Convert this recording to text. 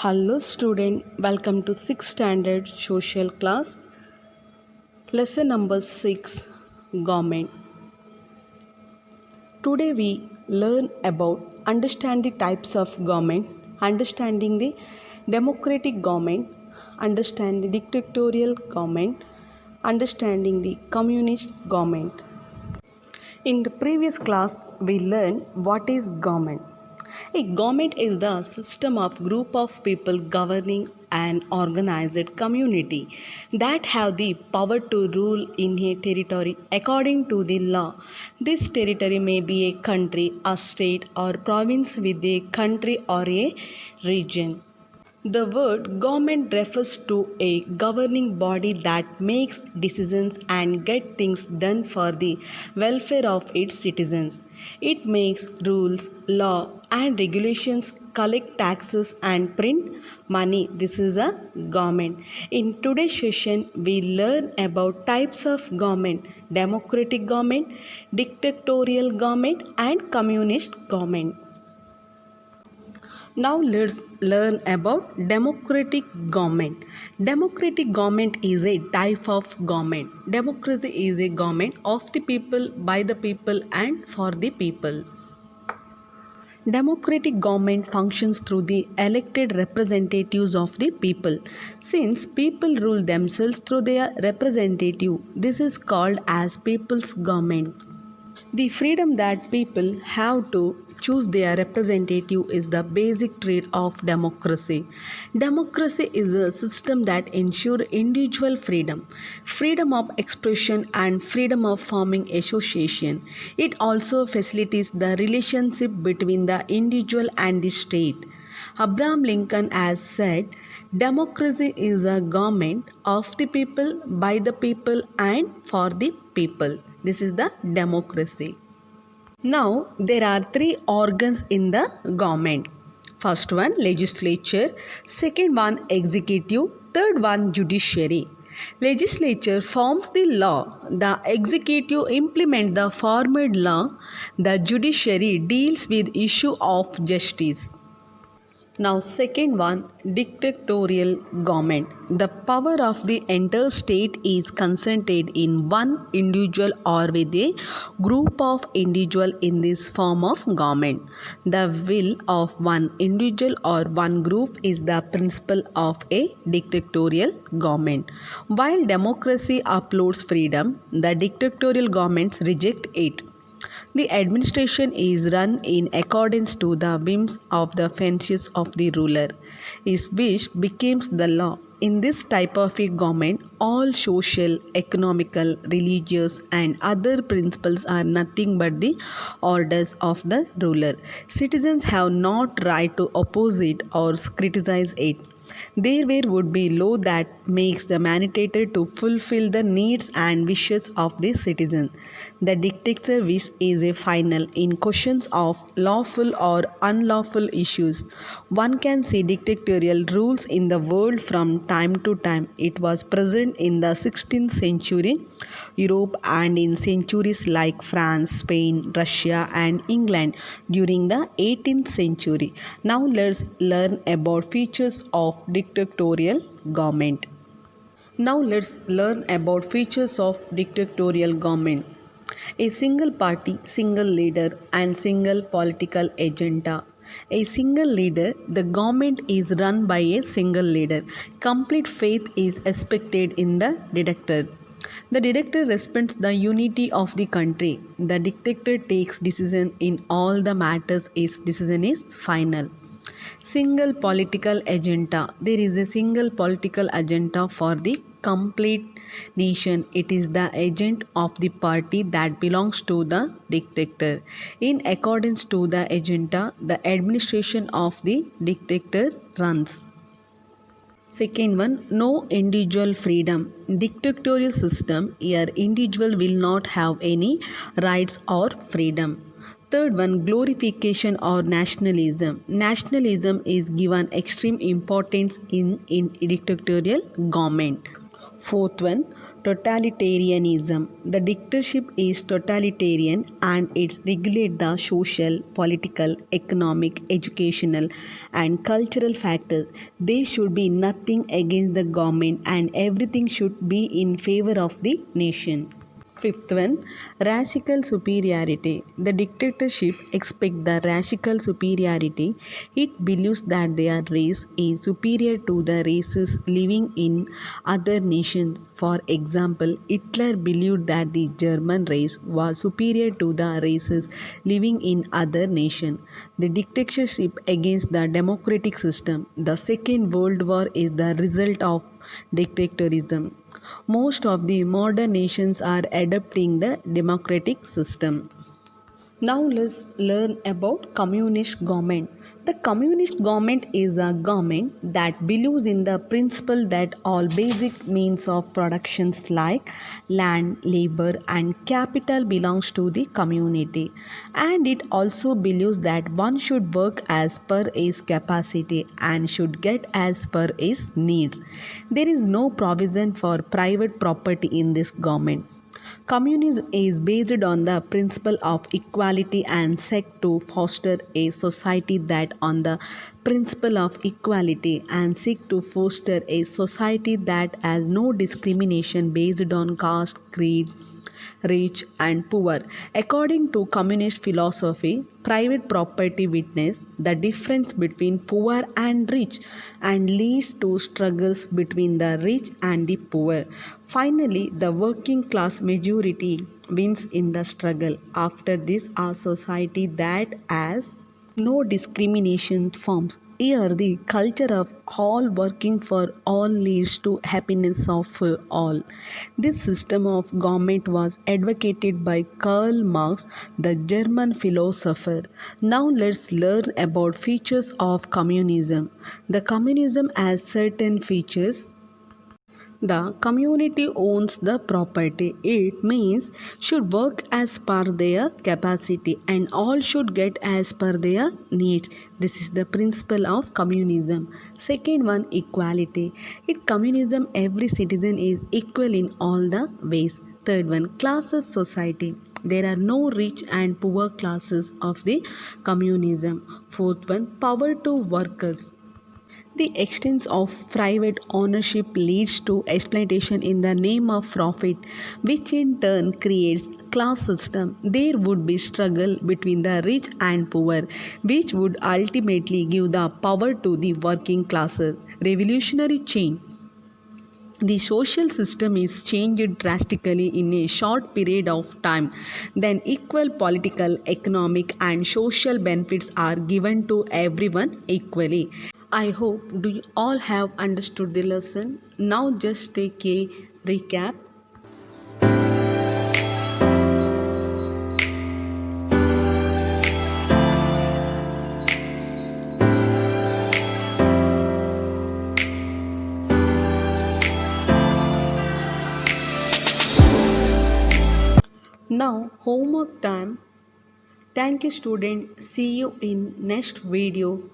Hello student, welcome to 6th standard social class. Lesson number 6, Government. Today we learn about understand the types of government, understanding the democratic government, understand the dictatorial government, understanding the communist government. In the previous class, we learned what is government. A government is the system of group of people governing an organized community that have the power to rule in a territory according to the law. This territory may be a country, a state or province with a country or a region. The word government refers to a governing body that makes decisions and gets things done for the welfare of its citizens. It makes rules, law and regulations, collect taxes and print money. This is a government. In today's session, we learn about types of government: democratic government, dictatorial government and communist government. Now let's learn about democratic government. Democratic government is a type of government. Democracy is a government of the people, by the people and for the people. Democratic government functions through the elected representatives of the people. Since people rule themselves through their representative, this is called as people's government. The freedom that people have to choose their representative is the basic trait of democracy. Democracy is a system that ensures individual freedom, freedom of expression and freedom of forming association. It also facilitates the relationship between the individual and the state. Abraham Lincoln has said, democracy is a government of the people, by the people, and for the people. This is the democracy. Now, there are three organs in the government. First one, legislature. Second one, executive. Third one, judiciary. Legislature forms the law. The executive implements the formed law. The judiciary deals with issue of justice. Now, second one, dictatorial government. The power of the entire state is concentrated in one individual or with a group of individuals in this form of government. The will of one individual or one group is the principle of a dictatorial government. While democracy upholds freedom, the dictatorial governments reject it. The administration is run in accordance to the whims of the fancies of the ruler. His wish becomes the law. In this type of a government, all social, economical, religious and other principles are nothing but the orders of the ruler. Citizens have not right to oppose it or criticize it. There would be law that makes the mandatory to fulfill the needs and wishes of the citizen. The dictator wish is a final in questions of lawful or unlawful issues. One can see dictatorial rules in the world from time to time. It was present in the 16th century Europe and in centuries like France, Spain, Russia and England during the 18th century. Now let's learn about features of dictatorial government. Now let's learn about features of dictatorial government. A single party, single leader and single political agenda. A single leader, the government is run by a single leader. Complete faith is expected in the dictator. The dictator respects the unity of the country. The dictator takes decision in all the matters. His decision is final. Single political agenda. There is a single political agenda for the complete nation. It is the agent of the party that belongs to the dictator. In accordance to the agenda, the administration of the dictator runs. Second one, no individual freedom. Dictatorial system, here individual will not have any rights or freedom. Third one, glorification or nationalism. Nationalism is given extreme importance in dictatorial government. Fourth one, Totalitarianism. The dictatorship is totalitarian and it regulates the social, political, economic, educational, and cultural factors. There should be nothing against the government and everything should be in favor of the nation. Fifth one, racial superiority. The dictatorship expects the racial superiority. It believes that their race is superior to the races living in other nations. For example, Hitler believed that the German race was superior to the races living in other nations. The dictatorship against the democratic system. The Second World War is the result of dictatorism. Most of the modern nations are adopting the democratic system. Now let's learn about communist government. The communist government is a government that believes in the principle that all basic means of productions like land, labor and capital belongs to the community. And it also believes that one should work as per his capacity and should get as per his needs. There is no provision for private property in this government. Communism is based on the principle of equality and seeks to foster a society that on the principle of equality and seek to foster a society that has no discrimination based on caste, creed, rich and poor. According to communist philosophy, private property witness the difference between poor and rich and leads to struggles between the rich and the poor. Finally, the working class majority wins in the struggle. After this, a society that has no discrimination forms. Here, the culture of all working for all leads to happiness of all. This system of government was advocated by Karl Marx, the German philosopher. Now let's learn about features of communism. The communism has certain features. The community owns the property. It means should work as per their capacity and all should get as per their needs. This is the principle of communism. Second one, equality. In communism, every citizen is equal in all the ways. Third one, classes society. There are no rich and poor classes of the communism. Fourth one, power to workers. The extent of private ownership leads to exploitation in the name of profit, which in turn creates class system. There would be struggle between the rich and poor, which would ultimately give the power to the working classes. Revolutionary change. The social system is changed drastically in a short period of time. Then equal political, economic and social benefits are given to everyone equally. I hope do you all have understood the lesson. Now just take a recap. Now homework time. Thank you student. See you in next video.